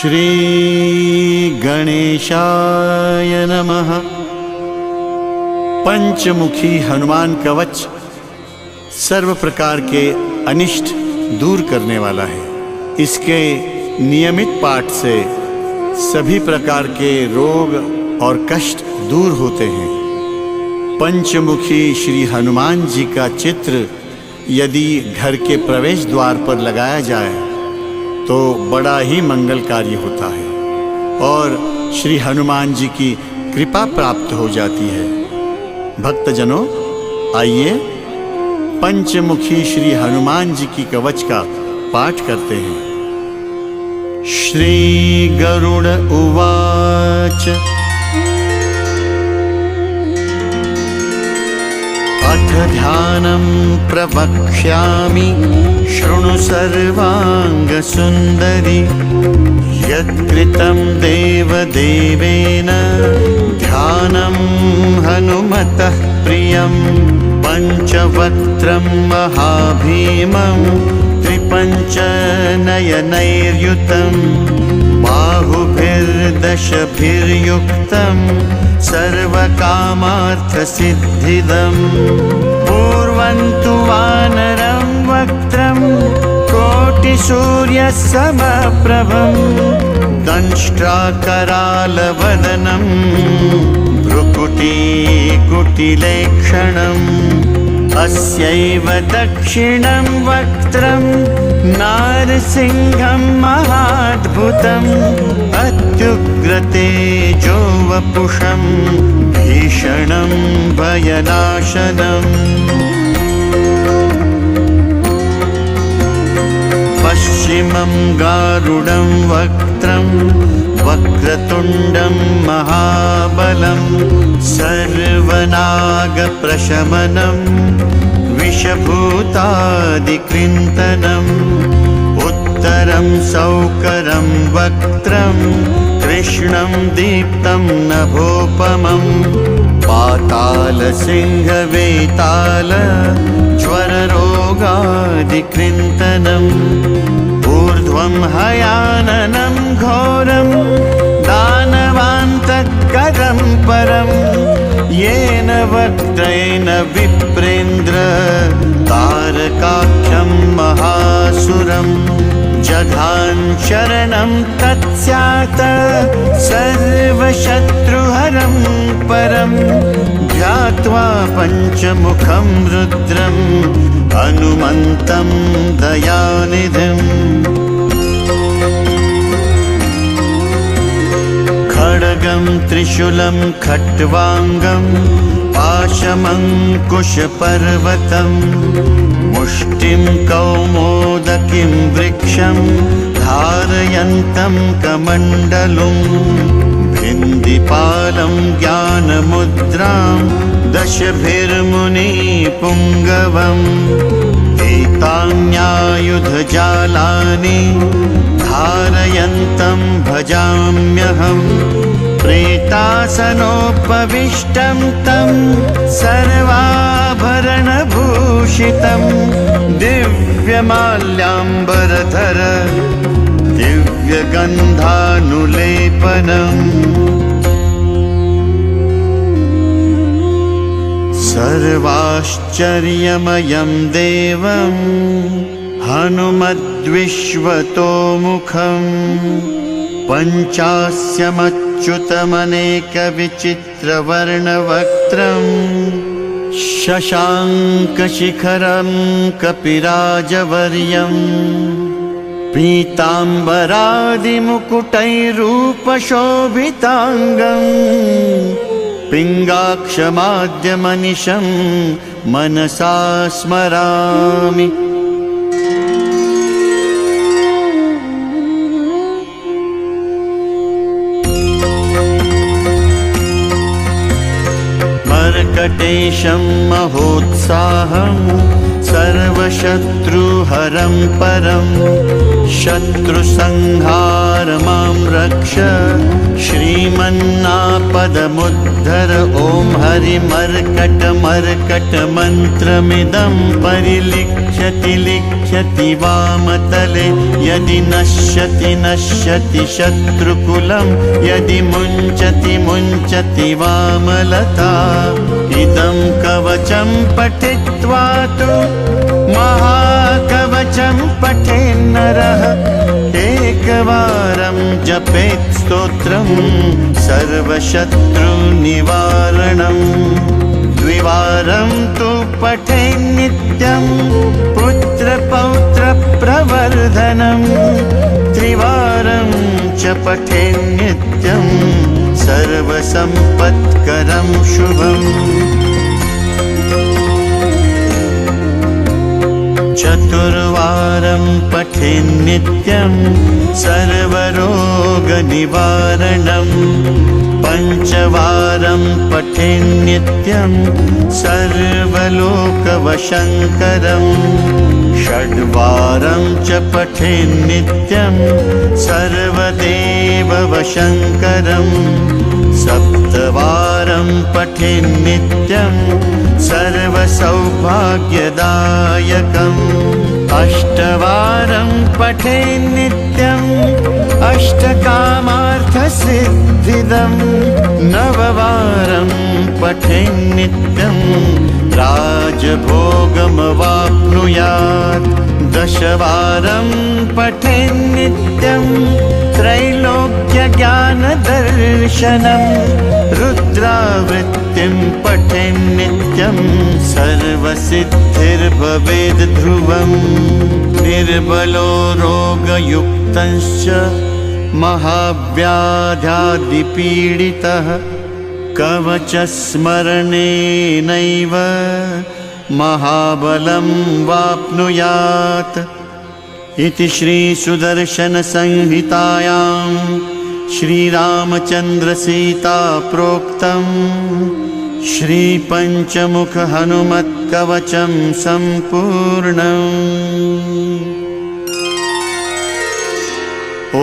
श्री गणेशाय नमः। पंचमुखी हनुमान कवच सर्व प्रकार के अनिष्ट दूर करने वाला है। इसके नियमित पाठ से सभी प्रकार के रोग और कष्ट दूर होते हैं। पंचमुखी श्री हनुमान जी का चित्र यदि घर के प्रवेश द्वार पर लगाया जाए तो बड़ा ही मंगलकारी होता है और श्री हनुमान जी की कृपा प्राप्त हो जाती है। भक्तजनों, आइए पंचमुखी श्री हनुमान जी की कवच का पाठ करते हैं। श्री गरुड़ उवाच अथ ध्यानं प्रवक्ष्यामि शृणु सर्वांगसुंदरी यत्कृतं देवदेवेन ध्यानं हनुमतः प्रियं पंचवक्त्रं महाभीमं त्रिपञ्चनयनैर्युतं बाहुभिर्दशभिर्युक्तं सर्वकामार्थसिद्धिदं पूर्वं तु वानरं वक्त्रं कोटिसूर्यसमप्रभं दंष्ट्राकरालवदनं भ्रुकुटीकुटिलेक्षणम् अस्यैव दक्षिणं वक्त्रं नारसिंहं महाद्भुतम् अत्युग्रतेजो वपुषं भीषणं भयनाशनम् पश्चिमं गारुडं वक्त्रं वक्रतुण्डं महाबलं सर्वनागप्रशमनं विषभूतादिकृन्तनम् उत्तरं सौकरं वक्त्रं कृष्णं दीप्तं नभोपमं पातालसिंहवेताल ज्वररोगादिकृन्तनम् ऊर्ध्वं हयाननं घोरं दानवान्तकरं परं येन वक्त्रेण विप्रेन्द्र तारकाख्यं महासुरं जघान शरणं तत्स्यात् सर्वशत्रुहरं परं ध्यात्वा पंचमुखं रुद्रं हनुमन्तं दयानिधिम् खड्गं त्रिशूलं खट्वांगं पाशमङ्कुशपर्वतं मुष्टिं कौमोदकीं वृक्षं धारयन्तं कमण्डलुं भिन्दिपालं ज्ञानमुद्रां दशभिर्मुनिपुङ्गवम् एतान्यायुधजालानि धारयन्तं भजाम्यहं प्रेतासनोपविष्टं तं सर्वाभरणभूषितं दिव्यमाल्याम्बरधर दिव्यगन्धानुलेपनम् सर्वाश्चर्यमयं देवं हनुमद्विश्वतोमुखं पञ्चास्यमच्युतमनेकविचित्रवर्णवक्त्रं शशाङ्कशिखरं कपिराजवर्यं पीताम्बरादिमुकुटैरूपशोभिताङ्गम् पिङ्गाक्षमाद्यमनिशं मनसा स्मरामि। मर्कटेशं महोत्साहं सर्वशत्रुहरं परं शत्रुसंहार मां रक्ष श्रीमन्नापदमुद्धर। ॐ हरिमर्कटमर्कटमन्त्रमिदं परिलिख्यति लिख्यति वामतले। यदि नश्यति नश्यति शत्रुकुलं यदि मुञ्चति मुञ्चति वामलता। इदं कवचं पठित्वा तु महाकवचं पठेन्नरः। एकवारं जपेत् स्तोत्रं सर्वशत्रुनिवारणम्। द्विवारं तु पठेन्नित्यं पुत्रपौत्रप्रवर्धनम्। त्रिवारं च पठेन्नित्यं सर्वसम्पत्करं शुभम्। चतुर्वारं पठेन्नित्यं सर्वरोगनिवारणम्। पञ्चवारं पठेन्नित्यं सर्वलोकवशङ्करम्। षड्वारं च पठेन्नित्यं सर्वदेववशङ्करम्। सप्तवारं पठेन्नित्यं सर्वसौभाग्यदायकम्। अष्टवारं पठेन्नित्यम् अष्टकामार्थसिद्धिदम्। नववारं पठेन्नित्यं राजभोगमवाप्नुयात्। दशवारं पठेन्नित्यं त्रैलोक्यज्ञानदर्शनम्। रुद्रावृत्तिं पठेन्नित्यं सर्वसिद्धिर्भवेद् ध्रुवम्। निर्बलो रोगयुक्तश्च महाव्याध्यादिपीडितः कवचस्मरणेनैव महाबलं वाप्नुयात्। इति श्रीसुदर्शनसंहितायां श्रीरामचन्द्रसीता प्रोक्तं श्रीपञ्चमुखहनुमत्कवचं सम्पूर्णम्। ॐ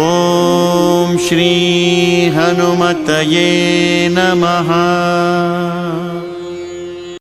श्री हनुमतये नमः।